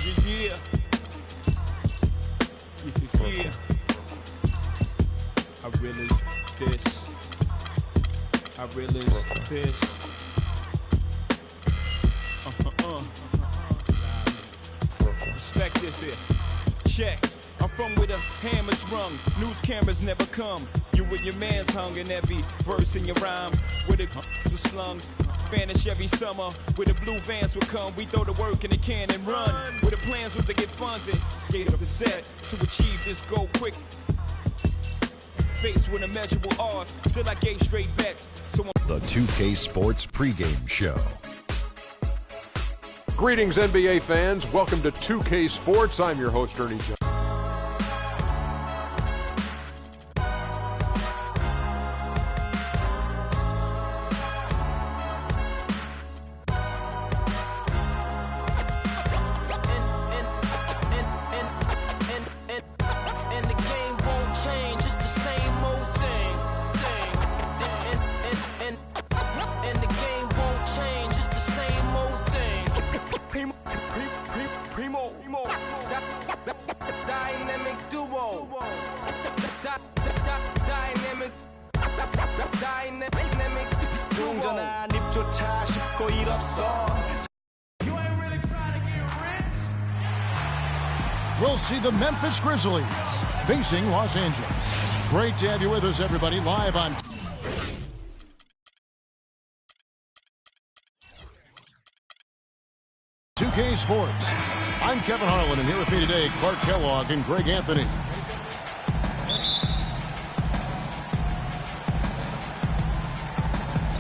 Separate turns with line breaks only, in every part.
Yeah. Yeah. I realize this. I realize this. Respect this here. Check. I'm from where the hammer's rung. News cameras never come. You and your man's hung in every verse in your rhyme. Where the was slung. Vanish every summer. Where the blue vans would come. We throw the work in the can and run. Where the plans was to get funded. Skate up the set to achieve this goal quick. Faced with immeasurable odds. Still I gave straight bets. So
The 2K Sports pregame show.
Greetings, NBA fans. Welcome to 2K Sports. I'm your host, Ernie Johnson.
We'll see the Memphis Grizzlies facing Los Angeles. Great to have you with us, everybody, live on 2K Sports. I'm Kevin Harlan, and here with me today, Clark Kellogg and Greg Anthony.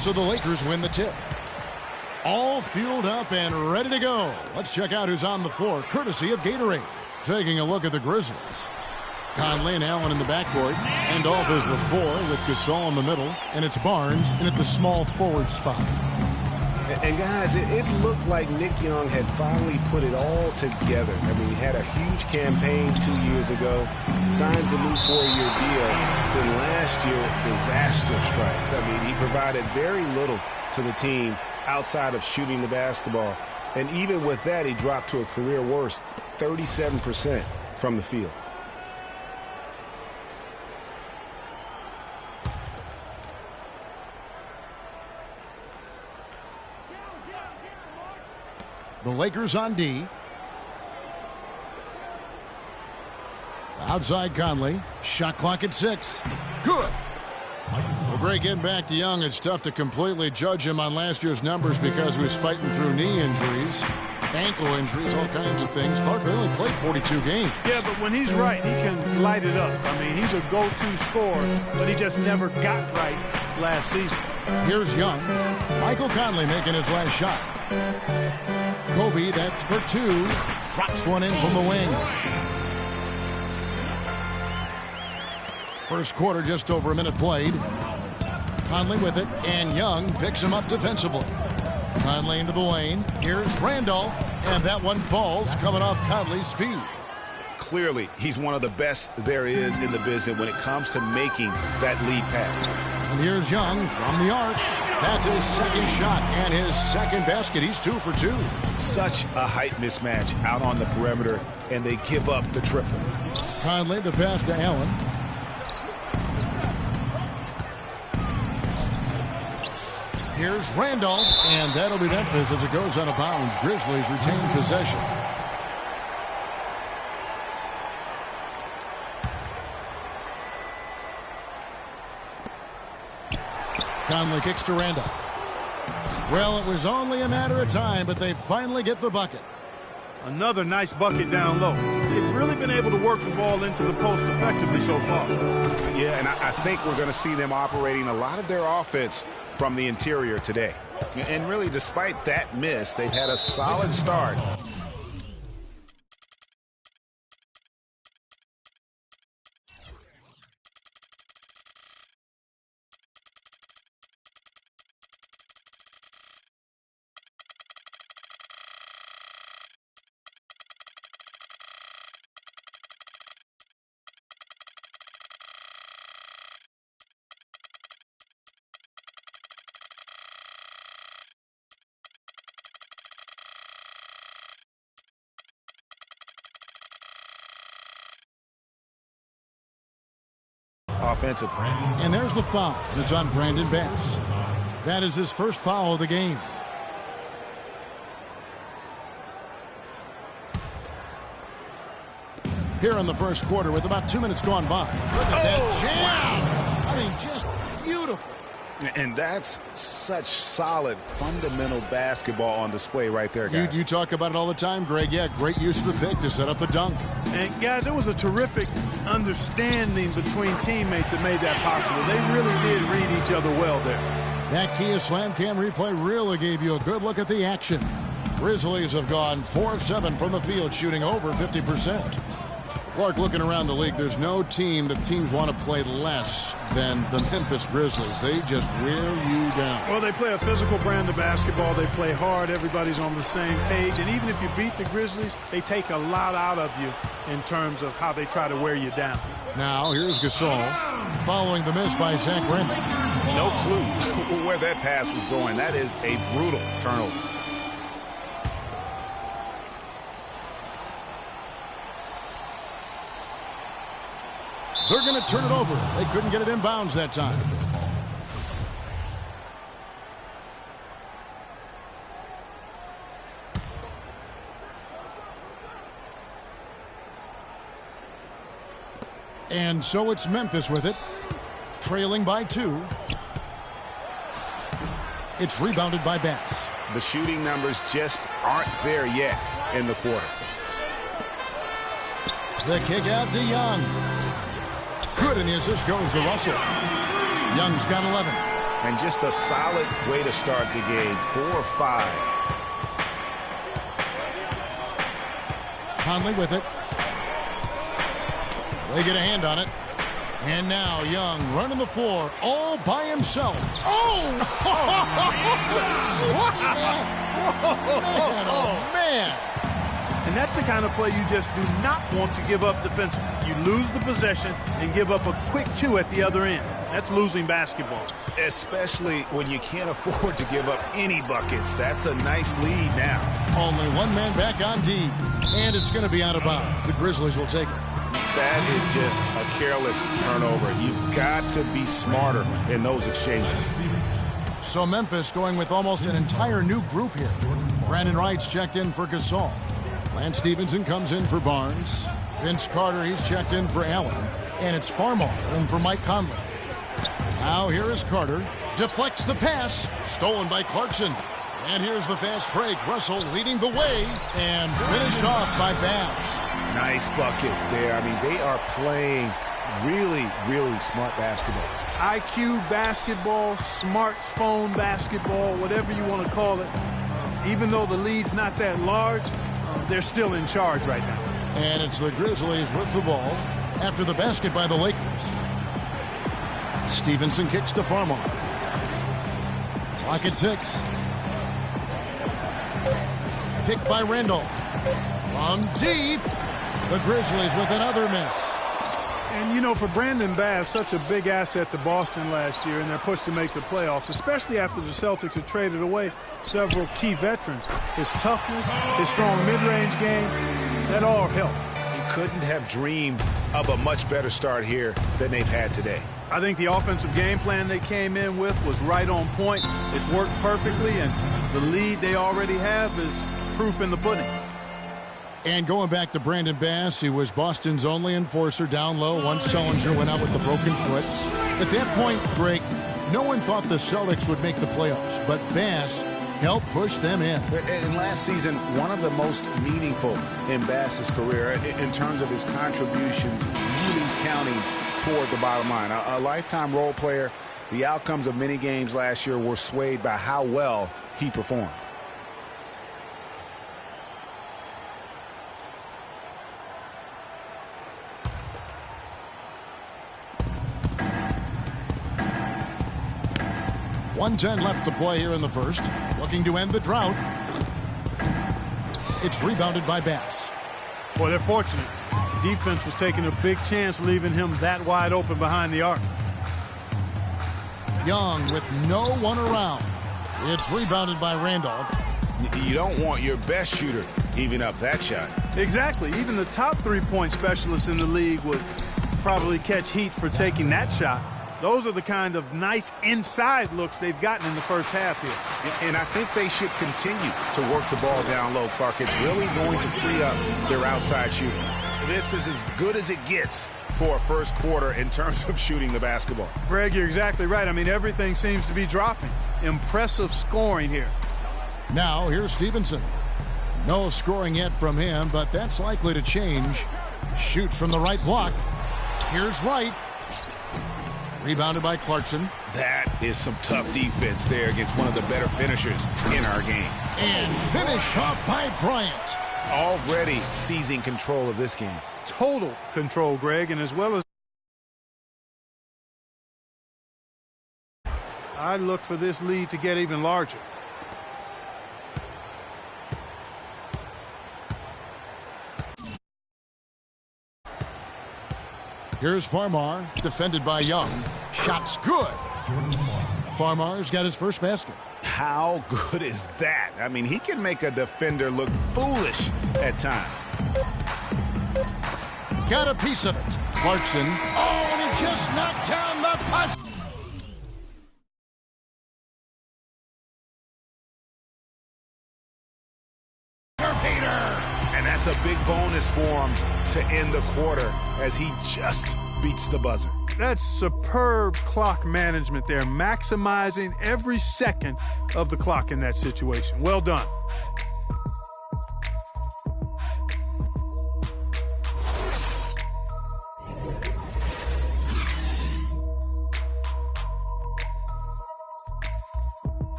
So the Lakers win the tip. All fueled up and ready to go. Let's check out who's on the floor, courtesy of Gatorade. Taking a look at the Grizzlies. Conley and Allen in the backcourt. Randolph is the 4 with Gasol in the middle. And it's Barnes in at the small forward spot.
And guys, it looked like Nick Young had finally put it all together. I mean, he had a huge campaign 2 years ago. Signs a new 4-year deal. Then last year, disaster strikes. I mean, he provided very little to the team outside of shooting the basketball. And even with that, he dropped to a career worst, 37% from the field.
The Lakers on D. Outside Conley. Shot clock at 6. Good. Well, Greg, getting back to Young, it's tough to completely judge him on last year's numbers because he was fighting through knee injuries, ankle injuries, all kinds of things. Clark, they only played 42 games.
Yeah, but when he's right, he can light it up. I mean, he's a go-to scorer, but he just never got right last season.
Here's Young. Michael Conley making his last shot. Kobe, that's for 2. Drops one in from the wing. First quarter, just over a minute played. Conley with it, and Young picks him up defensively. Conley into the lane. Here's Randolph, and that one falls coming off Conley's feet.
Clearly, he's one of the best there is in the business when it comes to making that lead pass.
And here's Young from the arc. That's his second shot and his second basket. He's 2 for 2.
Such a height mismatch out on the perimeter, and they give up the triple.
Conley, the pass to Allen. Here's Randolph, and that'll be Memphis as it goes out of bounds. Grizzlies retain possession. Conley kicks to Randolph. Well, it was only a matter of time, but they finally get the bucket.
Another nice bucket down low. They've really been able to work the ball into the post effectively so far.
Yeah, and I think we're going to see them operating a lot of their offense from the interior today. And really, despite that miss, they've had a solid start. offensively.
And there's the foul. It's on Brandon Bass. That is his first foul of the game. Here in the first quarter with about 2 minutes gone by. Look at that jam. I mean, just beautiful.
And that's such solid, fundamental basketball on display right there, guys.
You talk about it all the time, Greg. Yeah, great use of the pick to set up the dunk.
And, guys, it was a terrific understanding between teammates that made that possible. They really did read each other well there.
That Kia Slam Cam replay really gave you a good look at the action. Grizzlies have gone 4 of 7 from the field, shooting over 50%. Clark, looking around the league, there's no team that teams want to play less than the Memphis Grizzlies. They just wear you down.
Well, they play a physical brand of basketball. They play hard. Everybody's on the same page. And even if you beat the Grizzlies, they take a lot out of you in terms of how they try to wear you down.
Now, here's Gasol following the miss by Zach Brandon.
No clue where that pass was going. That is a brutal turnover.
They're going to turn it over. They couldn't get it inbounds that time. And so it's Memphis with it, trailing by 2. It's rebounded by Bass.
The shooting numbers just aren't there yet in the quarter.
The kick out to Young. Good, and the assist goes to Russell. Young's got 11.
And just a solid way to start the game. 4-5.
Conley with it. They get a hand on it. And now Young running the floor all by himself. Oh! Man.
And that's the kind of play you just do not want to give up defensively. You lose the possession and give up a quick 2 at the other end. That's losing basketball.
Especially when you can't afford to give up any buckets. That's a nice lead now.
Only one man back on D. And it's going to be out of bounds. The Grizzlies will take it.
That is just a careless turnover. You've got to be smarter in those exchanges.
So Memphis going with almost an entire new group here. Brandon Wright's checked in for Gasol. Lance Stevenson comes in for Barnes. Vince Carter, he's checked in for Allen. And it's Farmar in for Mike Conley. Now here is Carter. Deflects the pass. Stolen by Clarkson. And here's the fast break. Russell leading the way. And finished off by Bass.
Nice bucket there. I mean, they are playing really, really smart basketball.
IQ basketball, smartphone basketball, whatever you want to call it. Even though the lead's not that large, they're still in charge right now.
And it's the Grizzlies with the ball after the basket by the Lakers. Stevenson kicks to Farmar. Clock at 6. Picked by Randolph. From deep. The Grizzlies with another miss.
And, you know, for Brandon Bass, such a big asset to Boston last year in their push to make the playoffs, especially after the Celtics had traded away several key veterans. His toughness, his strong mid-range game, that all helped.
You couldn't have dreamed of a much better start here than they've had today.
I think the offensive game plan they came in with was right on point. It's worked perfectly, and the lead they already have is proof in the pudding.
And going back to Brandon Bass, he was Boston's only enforcer down low once Sullinger went out with the broken foot. At that point, Greg, no one thought the Celtics would make the playoffs, but Bass helped push them in.
And last season, one of the most meaningful in Bass's career in terms of his contributions really counting toward the bottom line. A lifetime role player, the outcomes of many games last year were swayed by how well he performed.
.110 left to play here in the first. Looking to end the drought. It's rebounded by Bass.
Boy, they're fortunate. Defense was taking a big chance leaving him that wide open behind the arc.
Young with no one around. It's rebounded by Randolph.
You don't want your best shooter giving up that shot.
Exactly. Even the top three-point specialists in the league would probably catch heat for taking that shot. Those are the kind of nice inside looks they've gotten in the first half here.
And I think they should continue to work the ball down low, Clark. It's really going to free up their outside shooting. This is as good as it gets for a first quarter in terms of shooting the basketball.
Greg, you're exactly right. I mean, everything seems to be dropping. Impressive scoring here.
Now, here's Stevenson. No scoring yet from him, but that's likely to change. Shoots from the right block. Here's Wright. Rebounded by Clarkson.
That is some tough defense there against one of the better finishers in our game.
And finish off by Bryant.
Already seizing control of this game.
Total control, Greg, and as well as I look for this lead to get even larger.
Here's Farmar, defended by Young. Shot's good. Farmar's got his first basket.
How good is that? I mean, he can make a defender look foolish at times.
Got a piece of it. Clarkson. Oh, and he just knocked down the pass.
And that's a big bonus for him to end the quarter as he just beats the buzzer.
That's superb clock management there, maximizing every second of the clock in that situation. Well done.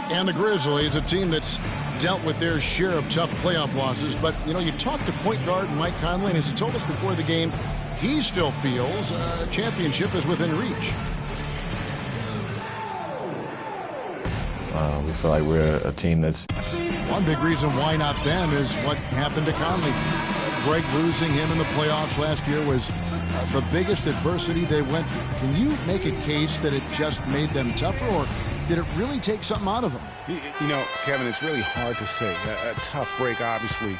And the Grizzlies, a team that's dealt with their share of tough playoff losses. But, you know, you talked to point guard Mike Conley, and as he told us before the game, he still feels a championship is within reach.
We feel like we're a team that's...
One big reason why not them is what happened to Conley. Greg losing him in the playoffs last year was the biggest adversity they went through. Can you make a case that it just made them tougher, or did it really take something out of them?
You know, Kevin, it's really hard to say. A tough break, obviously,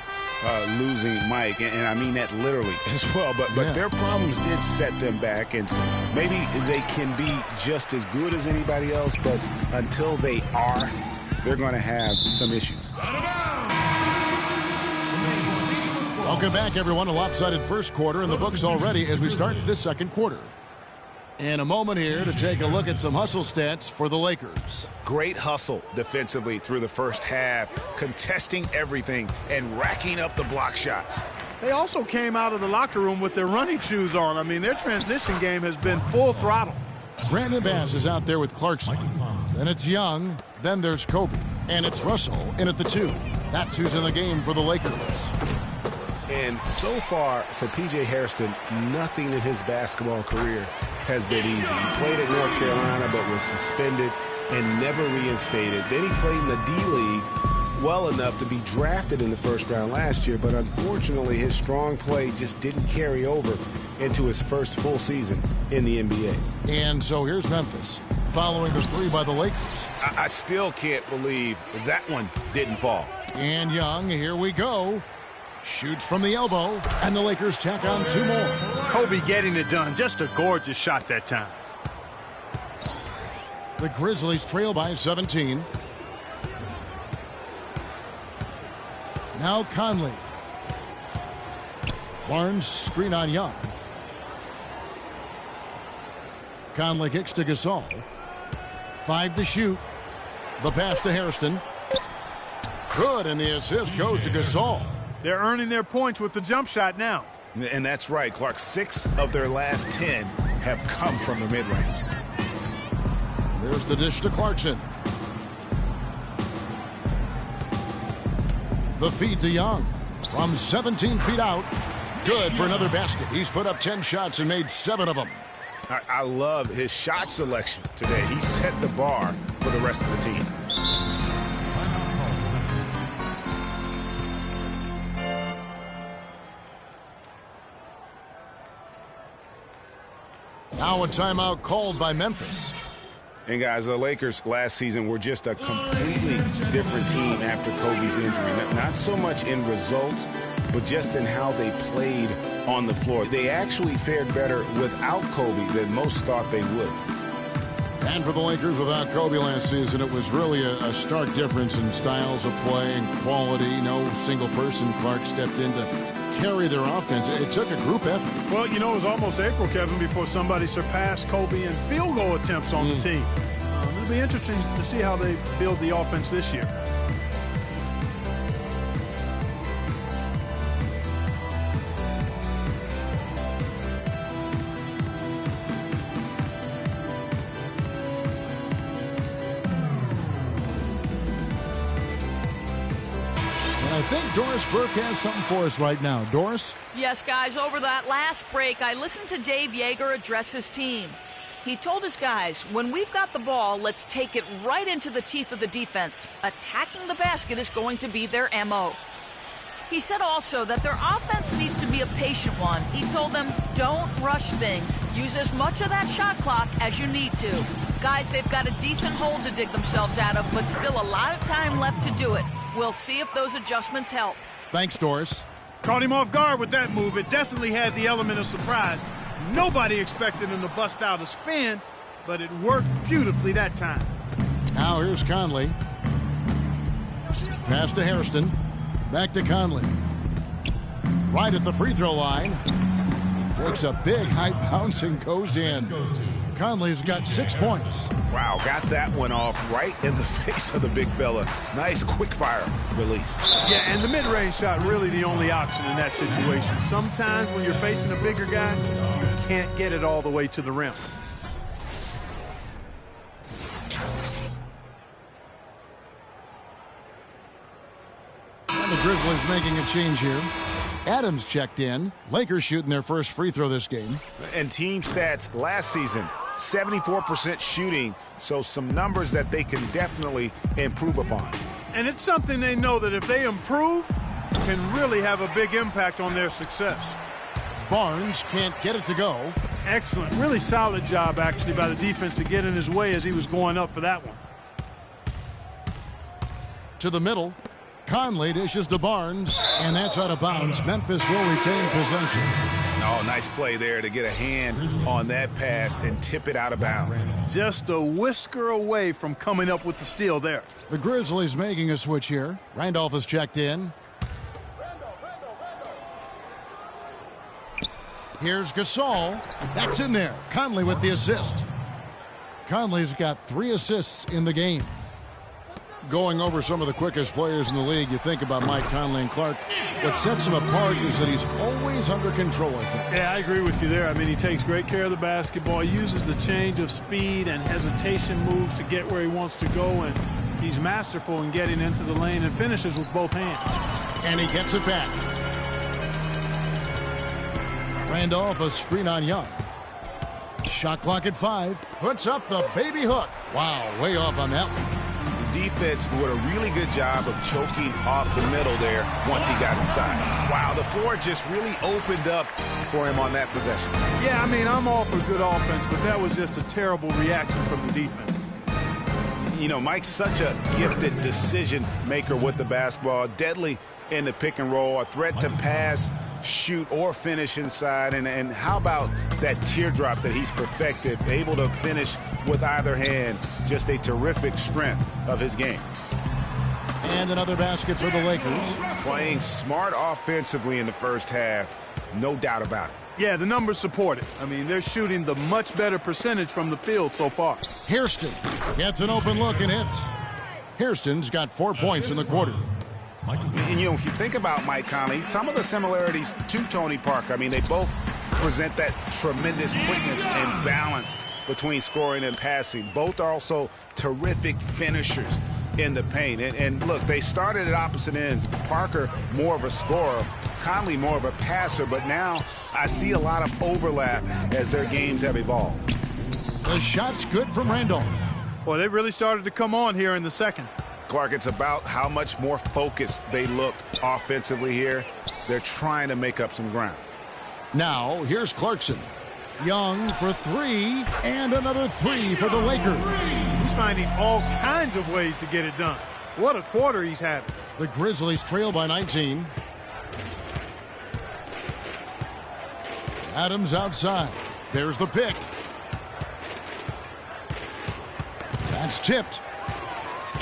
losing Mike, and I mean that literally as well. But their problems did set them back, and maybe they can be just as good as anybody else, but until they are, they're going to have some issues.
Welcome back, everyone. A lopsided first quarter in the books already as we start this second quarter. And a moment here to take a look at some hustle stats for the Lakers.
Great hustle defensively through the first half, contesting everything and racking up the block shots.
They also came out of the locker room with their running shoes on. I mean, their transition game has been full throttle.
Brandon Bass is out there with Clarkson. Then it's Young. Then there's Kobe. And it's Russell in at the 2. That's who's in the game for the Lakers.
And so far, for P.J. Hairston, nothing in his basketball career has been easy. He played at North Carolina but was suspended and never reinstated. Then he played in the D-League well enough to be drafted in the first round last year, but unfortunately his strong play just didn't carry over into his first full season in the NBA.
And so here's Memphis, following the 3 by the Lakers.
I still can't believe that one didn't fall.
And Young, here we go. Shoots from the elbow, and the Lakers tack on 2 more.
Kobe getting it done. Just a gorgeous shot that time.
The Grizzlies trail by 17. Now Conley. Barnes screen on Young. Conley kicks to Gasol. 5 to shoot. The pass to Hairston. Good, and the assist goes to Gasol.
They're earning their points with the jump shot now.
And that's right, Clark. 6 of their last 10 have come from the mid-range.
There's the dish to Clarkson. The feed to Young. From 17 feet out. Good for another basket. He's put up 10 shots and made 7 of them.
I love his shot selection today. He set the bar for the rest of the team.
Now a timeout called by Memphis.
And guys, the Lakers last season were just a completely different team after Kobe's injury. Not so much in results, but just in how they played on the floor. They actually fared better without Kobe than most thought they would.
And for the Lakers, without Kobe last season, it was really a stark difference in styles of play and quality. No single person. Clark stepped in to carry their offense. It took a group effort.
Well, you know, it was almost April, Kevin, before somebody surpassed Kobe in field goal attempts on the team. It'll be interesting to see how they build the offense this year.
I think Doris Burke has something for us right now. Doris?
Yes, guys, over that last break, I listened to Dave Yeager address his team. He told his guys, when we've got the ball, let's take it right into the teeth of the defense. Attacking the basket is going to be their MO. He said also that their offense needs to be a patient one. He told them, don't rush things. Use as much of that shot clock as you need to. Guys, they've got a decent hole to dig themselves out of, but still a lot of time left to do it. We'll see if those adjustments help.
Thanks, Doris.
Caught him off guard with that move. It definitely had the element of surprise. Nobody expected him to bust out a spin, but it worked beautifully that time.
Now here's Conley. Pass to Hairston. Back to Conley. Right at the free throw line. Takes a big high bounce and goes in. Conley's got 6 points.
Wow, got that one off right in the face of the big fella. Nice quick fire release.
Yeah, and the mid-range shot really the only option in that situation. Sometimes when you're facing a bigger guy, you can't get it all the way to the rim.
And the Grizzlies making a change here. Adams checked in. Lakers shooting their first free throw this game.
And team stats last season, 74% shooting, so some numbers that they can definitely improve upon.
And it's something they know that if they improve, can really have a big impact on their success.
Barnes can't get it to go.
Excellent. Really solid job, actually, by the defense to get in his way as he was going up for that one.
To the middle. Conley dishes to Barnes, and that's out of bounds. Memphis will retain possession.
Oh, nice play there to get a hand on that pass and tip it out of bounds.
Just a whisker away from coming up with the steal there.
The Grizzlies making a switch here. Randolph has checked in. Here's Gasol. That's in there. Conley with the assist. Conley's got 3 assists in the game. Going over some of the quickest players in the league, you think about Mike Conley and Clark. What sets him apart is that he's always under control, I think.
Yeah, I agree with you there. I mean, he takes great care of the basketball. He uses the change of speed and hesitation moves to get where he wants to go, and he's masterful in getting into the lane and finishes with both hands.
And he gets it back. Randolph, a screen on Young. Shot clock at 5. Puts up the baby hook. Wow, way off on that one.
Defense did a really good job of choking off the middle there once he got inside. Wow, the floor just really opened up for him on that possession.
Yeah, I mean, I'm all for good offense, but that was just a terrible reaction from the defense.
You know, Mike's such a gifted decision maker with the basketball, deadly in the pick and roll, a threat to pass, shoot, or finish inside. And how about that teardrop that he's perfected, able to finish with either hand? Just a terrific strength of his game.
And another basket for the Lakers.
Playing smart offensively in the first half, no doubt about it.
Yeah, the numbers support it. I mean, they're shooting the much better percentage from the field so far.
Hairston gets an open look and hits. Hairston's got 4 points in the quarter.
And, you know, if you think about Mike Conley, some of the similarities to Tony Parker, I mean, they both present that tremendous quickness and balance between scoring and passing. Both are also terrific finishers in the paint. And look, they started at opposite ends. Parker more of a scorer, Conley more of a passer, but now I see a lot of overlap as their games have evolved.
The shot's good from Randolph.
Boy, they really started to come on here in the second.
Clark, it's about how much more focused they looked offensively here. They're trying to make up some ground.
Now, here's Clarkson. Young for 3, and another 3 for the Lakers.
He's finding all kinds of ways to get it done. What a quarter he's having.
The Grizzlies trail by 19. Adams outside. There's the pick. That's tipped.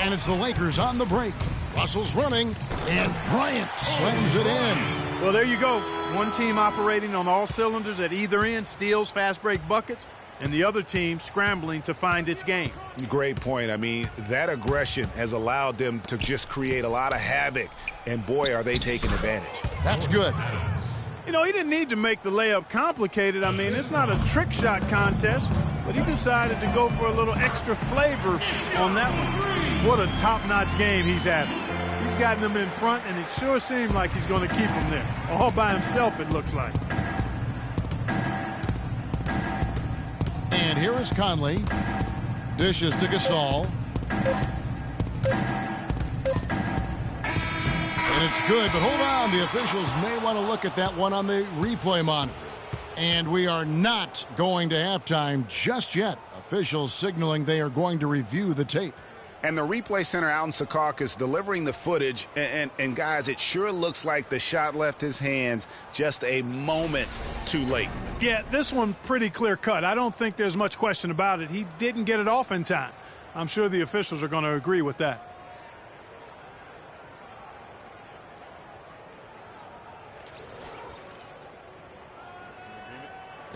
And it's the Lakers on the break. Russell's running, and Bryant slams it in.
Well, there you go. One team operating on all cylinders at either end, steals, fast break buckets, and the other team scrambling to find its game.
Great point. I mean, that aggression has allowed them to just create a lot of havoc, and boy, are they taking advantage.
That's good.
You know, he didn't need to make the layup complicated. I mean, it's not a trick shot contest, but he decided to go for a little extra flavor on that one. What a top-notch game he's having. He's gotten them in front, and it sure seemed like he's going to keep them there. All by himself, it looks like.
And here is Conley. Dishes to Gasol. And it's good, but hold on. The officials may want to look at that one on the replay monitor. And we are not going to halftime just yet. Officials signaling they are going to review the tape.
And the replay center out in Secaucus delivering the footage. And guys, it sure looks like the shot left his hands just a moment too late.
Yeah, this one pretty clear cut. I don't think there's much question about it. He didn't get it off in time. I'm sure the officials are going to agree with that.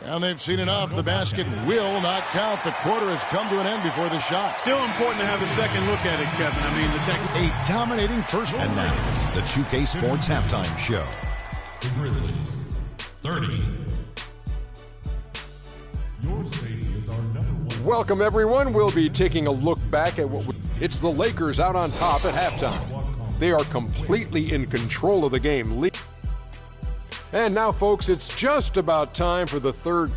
And they've seen enough. The basket will not count. The quarter has come to an end before the shot.
Still important to have a second look at it, Kevin. I mean,
a dominating first.
And now, the 2K Sports Halftime Show.
The Grizzlies, 30. Your safety is our number one.
Welcome, everyone. We'll be taking a look back at it's the Lakers out on top at halftime. They are completely in control of the game. And now, folks, it's just about time for the third.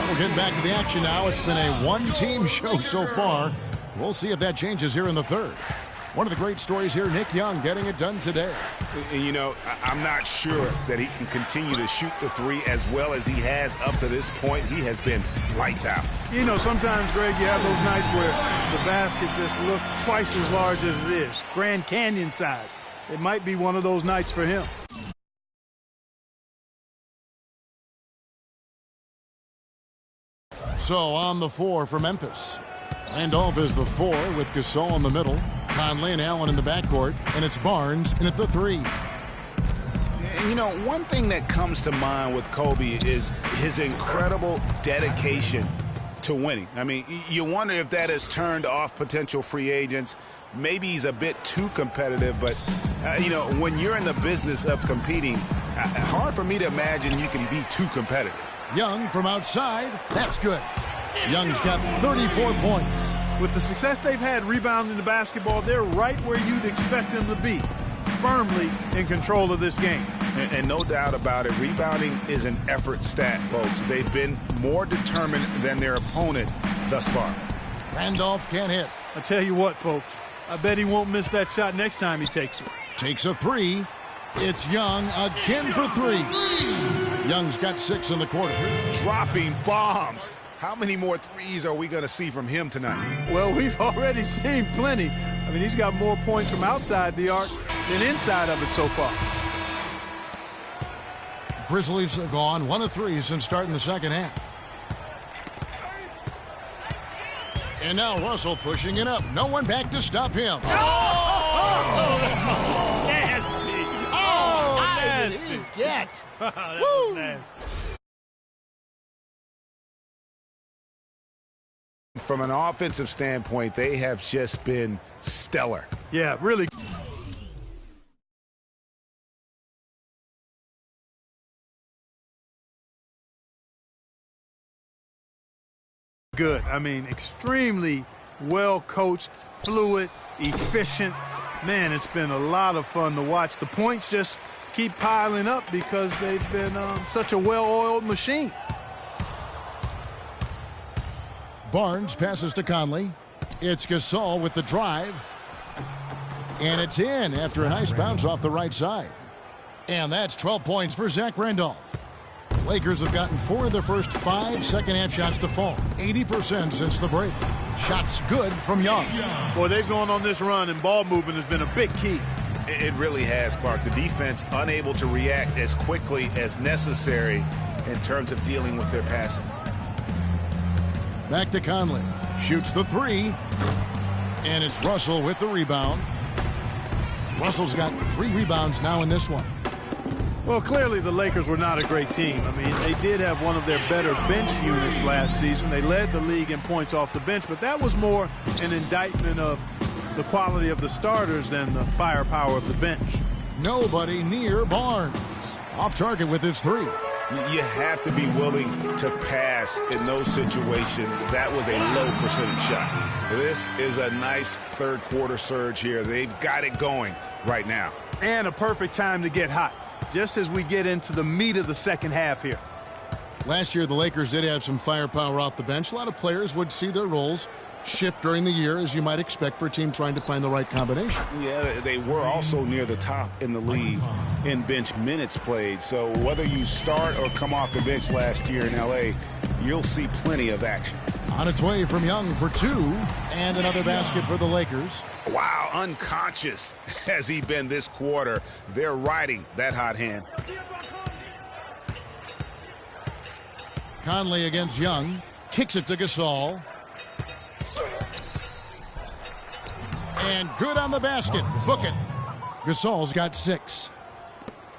We'll get back to the action now. It's been a one-team show so far. We'll see if that changes here in the third. One of the great stories here, Nick Young getting it done today.
You know, I'm not sure that he can continue to shoot the three as well as he has up to this point. He has been lights out.
You know, sometimes, Greg, you have those nights where the basket just looks twice as large as it is. Grand Canyon size. It might be one of those nights for him.
So on the floor for Memphis. Randolph is the 4 with Gasol in the middle. Conley and Allen in the backcourt. And it's Barnes in at the 3.
You know, one thing that comes to mind with Kobe is his incredible dedication to winning. I mean, you wonder if that has turned off potential free agents. Maybe he's a bit too competitive, but, you know, when you're in the business of competing, hard for me to imagine you can be too competitive.
Young from outside. That's good. Young's got 34 points.
With the success they've had rebounding the basketball, they're right where you'd expect them to be, firmly in control of this game.
And no doubt about it, rebounding is an effort stat, folks. They've been more determined than their opponent thus far.
Randolph can't hit.
I tell you what, folks, I bet he won't miss that shot next time he takes it.
Takes a 3. It's Young again for 3. Young's got 6 in the quarter.
Dropping bombs. How many more threes are we going to see from him tonight?
Well, we've already seen plenty. I mean, he's got more points from outside the arc than inside of it so far.
Grizzlies have gone 1 of 3 since starting the second half. And now Russell pushing it up. No one back to stop him.
Nasty. Oh, nasty.
Did he get?
That was nasty.
From an offensive standpoint, they have just been stellar.
Yeah, really. Good. I mean, extremely well coached, fluid, efficient. Man, it's been a lot of fun to watch. The points just keep piling up because they've been such a well-oiled machine.
Barnes passes to Conley. It's Gasol with the drive. And it's in after a nice bounce off the right side. And that's 12 points for Zach Randolph. Lakers have gotten 4 of their first 5 second-half shots to fall. 80% since the break. Shots good from Young.
Boy, they've gone on this run, and ball movement has been a big key.
It really has, Clark. The defense unable to react as quickly as necessary in terms of dealing with their passing.
Back to Conley. Shoots the three. And it's Russell with the rebound. Russell's got 3 rebounds now in this one.
Well, clearly the Lakers were not a great team. I mean, they did have one of their better bench units last season. They led the league in points off the bench, but that was more an indictment of the quality of the starters than the firepower of the bench.
Nobody near Barnes. Off target with his 3.
You have to be willing to pass in those situations. That was a low percentage shot. This is a nice third quarter surge here. They've got it going right now.
And a perfect time to get hot, just as we get into the meat of the second half here.
Last year, the Lakers did have some firepower off the bench. A lot of players would see their roles shift during the year, as you might expect for a team trying to find the right combination.
Yeah, they were also near the top in the league in bench minutes played. So whether you start or come off the bench last year in L.A., you'll see plenty of action.
On its way from Young for 2, and another basket for the Lakers.
Wow, unconscious has he been this quarter. They're riding that hot hand.
Conley against Young. Kicks it to Gasol. And good on the basket. Book it. Gasol's got 6.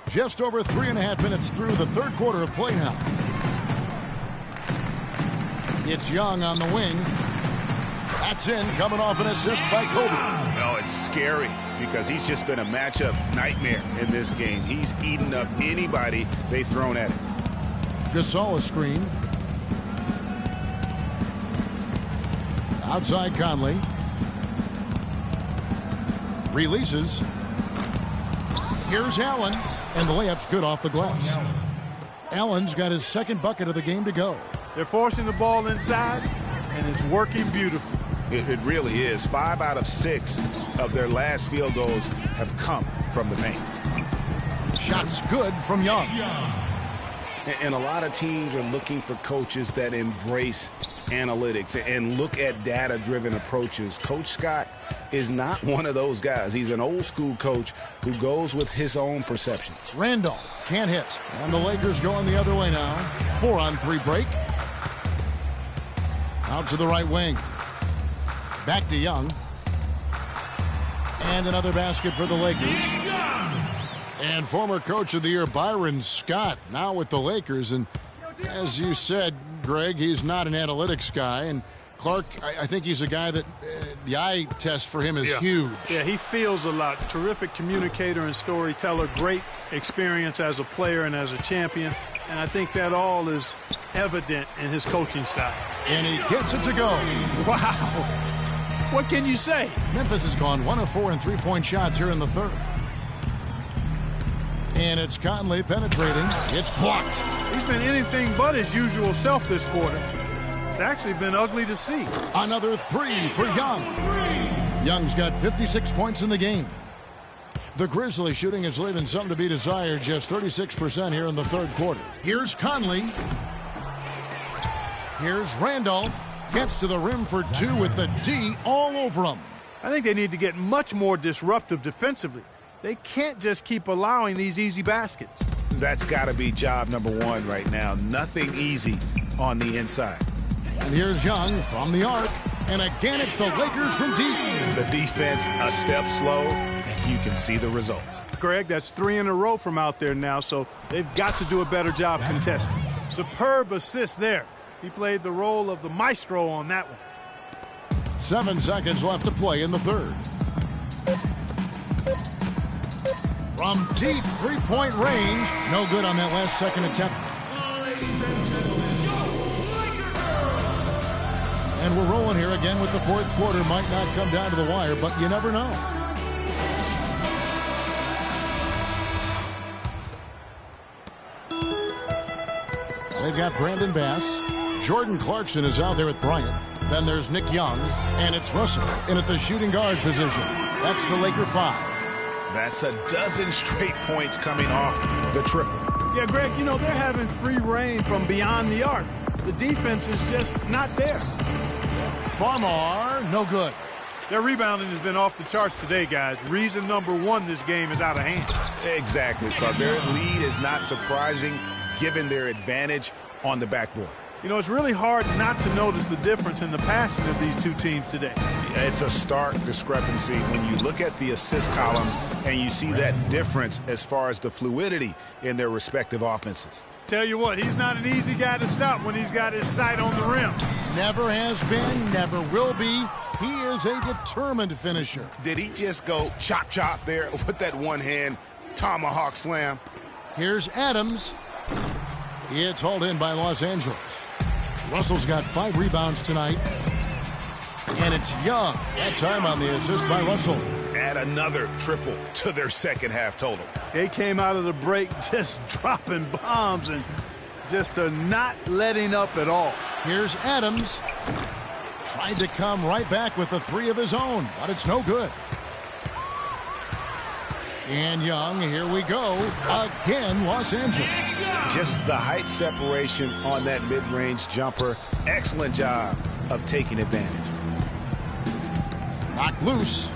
Just over 3.5 minutes through the third quarter of play now. It's Young on the wing. That's in, coming off an assist by Kobe.
No, it's scary because he's just been a matchup nightmare in this game. He's eaten up anybody they've thrown at him.
Gasol a screen. Outside Conley. Releases. Here's Allen. And the layup's good off the glass. Allen's got his second bucket of the game to go.
They're forcing the ball inside, and it's working beautifully.
It really is. 5 out of 6 of their last field goals have come from the paint.
Shots good from Young.
And a lot of teams are looking for coaches that embrace analytics and look at data-driven approaches. Coach Scott is not one of those guys. He's an old-school coach who goes with his own perception.
Randolph can't hit. And the Lakers going the other way now. 4-on-3 break. Out to the right wing. Back to Young. And another basket for the Lakers. And former coach of the year, Byron Scott, now with the Lakers. And as you said, Greg, he's not an analytics guy. And Clark, I think he's a guy that the eye test for him is huge.
Yeah, he feels a lot. Terrific communicator and storyteller. Great experience as a player and as a champion. And I think that all is evident in his coaching style.
And he gets it to go.
Wow. What can you say?
Memphis has gone 1 of 4 in three-point shots here in the third. And it's Conley penetrating. It's blocked.
He's been anything but his usual self this quarter. It's actually been ugly to see.
Another 3 for Young. Young's got 56 points in the game. The Grizzlies shooting is leaving something to be desired, just 36% here in the third quarter. Here's Conley. Here's Randolph. Gets to the rim for 2 with the D all over him.
I think they need to get much more disruptive defensively. They can't just keep allowing these easy baskets.
That's got to be job number 1 right now. Nothing easy on the inside.
And here's Young from the arc. And again, it's the Lakers from deep.
The defense a step slow, and you can see the results.
Greg, that's 3 in a row from out there now, so they've got to do a better job contesting. Superb assist there. He played the role of the maestro on that one.
7 seconds left to play in the third. From deep three-point range. No good on that last second attempt. And we're rolling here again with the fourth quarter. Might not come down to the wire, but you never know. They've got Brandon Bass. Jordan Clarkson is out there with Bryant. Then there's Nick Young. And it's Russell in at the shooting guard position. That's the Laker 5.
That's a dozen straight points coming off the triple.
Yeah, Greg, you know, they're having free reign from beyond the arc. The defense is just not there.
Farmar, no good.
Their rebounding has been off the charts today, guys. Reason number one, this game is out of hand.
Exactly, Clark. Their lead is not surprising given their advantage on the backboard.
You know, it's really hard not to notice the difference in the passing of these two teams today.
It's a stark discrepancy when you look at the assist columns and you see that difference as far as the fluidity in their respective offenses.
Tell you what, he's not an easy guy to stop when he's got his sight on the rim.
Never has been, never will be. He is a determined finisher.
Did he just go chop chop there with that one hand tomahawk slam?
Here's Adams. It's hauled in by Los Angeles. Russell's got 5 rebounds tonight. And it's Young. That time on the assist by Russell.
Add another triple to their second half total.
They came out of the break just dropping bombs and just not letting up at all.
Here's Adams. Tried to come right back with the 3 of his own, but it's no good. And Young, here we go. Again, Los Angeles.
Just the height separation on that mid-range jumper. Excellent job of taking advantage.
Knocked loose.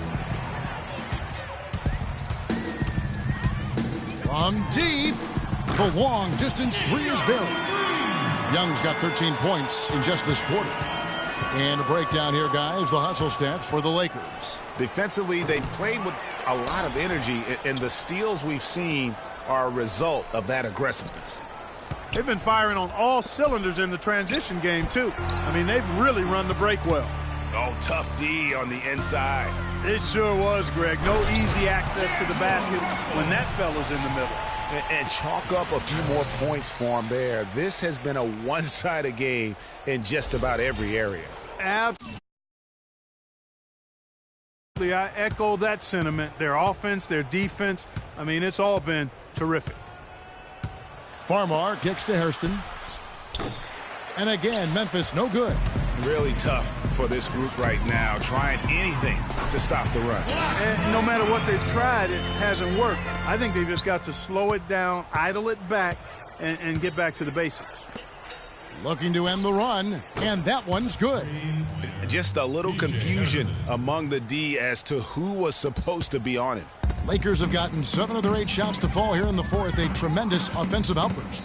From deep. The long distance 3 is buried. Young's got 13 points in just this quarter. And a breakdown here, guys, the hustle stats for the Lakers.
Defensively, they played with a lot of energy, and the steals we've seen are a result of that aggressiveness.
They've been firing on all cylinders in the transition game, too. I mean, they've really run the break well.
Oh, tough D on the inside.
It sure was, Greg. No easy access to the basket when that fella's in the middle.
And chalk up a few more points for him there. This has been a one-sided game in just about every area.
Absolutely. I echo that sentiment. Their offense, their defense, I mean, it's all been terrific.
Farmar kicks to Hairston. And again, Memphis no good.
Really tough for this group right now, trying anything to stop the run.
And no matter what they've tried, it hasn't worked. I think they've just got to slow it down, idle it back, and get back to the basics.
Looking to end the run, and that one's good.
Just a little confusion among the D as to who was supposed to be on it.
Lakers have gotten 7 of their 8 shots to fall here in the fourth, a tremendous offensive outburst.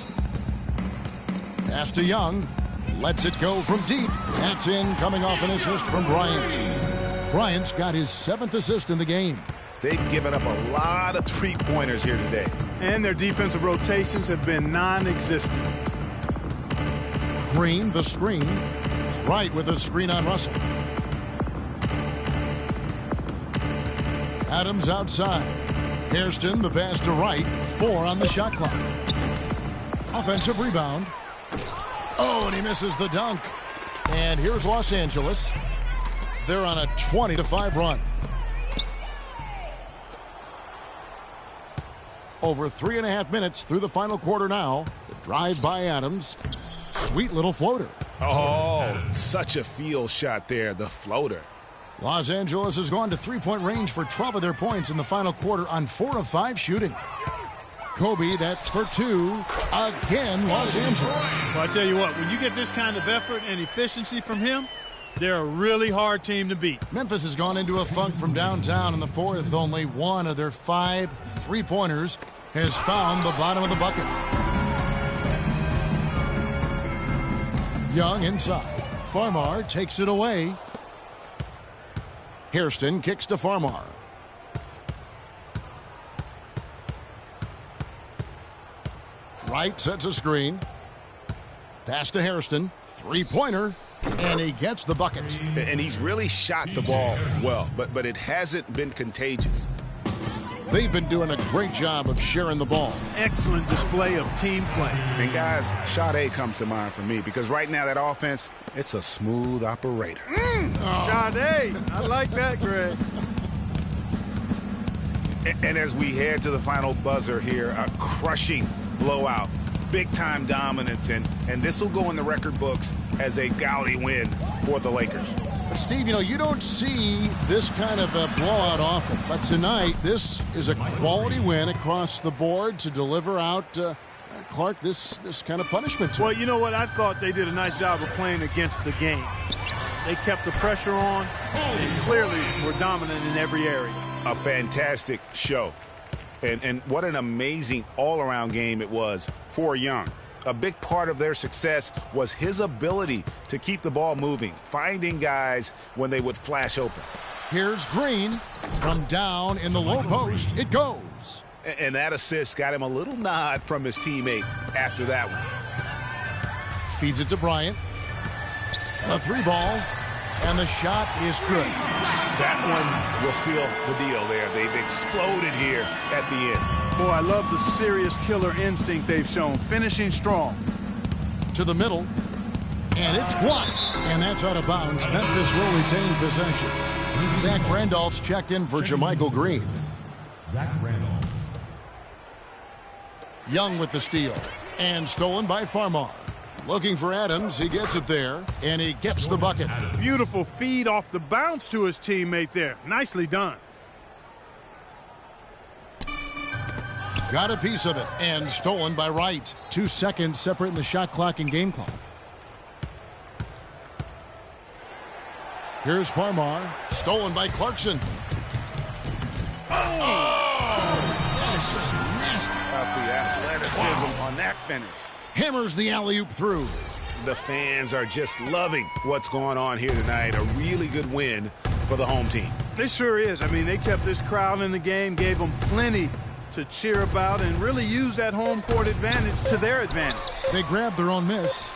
Pass to Young. Lets it go from deep. That's in, coming off an assist from Bryant. Bryant's got his 7th assist in the game.
They've given up a lot of three-pointers here today.
And their defensive rotations have been non-existent.
Green, the screen. Wright with a screen on Russell. Adams outside. Hairston, the pass to Wright. 4 on the shot clock. Offensive rebound. Oh, and he misses the dunk. And here's Los Angeles. They're on a 20-5 run. Over 3.5 minutes through the final quarter now. The drive by Adams. Sweet little floater.
Oh, such a field shot there, the floater.
Los Angeles has gone to 3-point range for 12 of their points in the final quarter on 4 of 5 shooting. Kobe, that's for 2. Again, Los Angeles.
Well, I tell you what, when you get this kind of effort and efficiency from him, they're a really hard team to beat.
Memphis has gone into a funk from downtown in the fourth. Only 1 of their 5 3-pointers has found the bottom of the bucket. Young inside. Farmar takes it away. Hairston kicks to Farmar. Wright sets a screen. Pass to Hairston. 3-pointer. And he gets the bucket.
And he's really shot the ball well, but it hasn't been contagious.
They've been doing a great job of sharing the ball.
Excellent display of team play.
And guys, Sade comes to mind for me because right now that offense, it's a smooth operator.
Sade, I like that, Greg.
And as we head to the final buzzer here, a crushing blowout, big-time dominance, and this will go in the record books as a gaudy win for the Lakers.
But, Steve, you don't see this kind of a blowout often. But tonight, this is a quality win across the board to deliver out, Clark, this kind of punishment.
Well, you know what? I thought they did a nice job of playing against the game. They kept the pressure on and clearly were dominant in every area.
A fantastic show. And what an amazing all-around game it was for Young. A big part of their success was his ability to keep the ball moving, finding guys when they would flash open.
Here's Green. From down in the low post, it goes.
And that assist got him a little nod from his teammate after that one.
Feeds it to Bryant. A 3-ball. And the shot is good.
That one will seal the deal there. They've exploded here at the end.
Boy, I love the serious killer instinct they've shown. Finishing strong.
To the middle. And it's blocked. And that's out of bounds. Memphis will retain possession. Zach Randolph's checked in for Jermichael Green.
Zach Randolph.
Young with the steal. And stolen by Farmar. Looking for Adams. He gets it there. And he gets the bucket.
Beautiful feed off the bounce to his teammate there. Nicely done.
Got a piece of it. And stolen by Wright. 2 seconds separating the shot clock and game clock. Here's Farmar. Stolen by Clarkson. That is just nasty.
About the athleticism on that finish.
Hammers the alley-oop through.
The fans are just loving what's going on here tonight. A really good win for the home team.
It sure is. I mean, they kept this crowd in the game, gave them plenty to cheer about, and really used that home court advantage to their advantage.
They grabbed their own miss.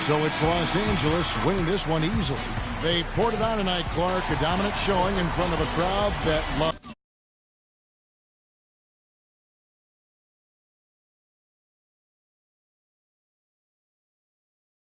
So it's Los Angeles winning this one easily. They poured it on tonight, Clark. A dominant showing in front of a crowd that loved.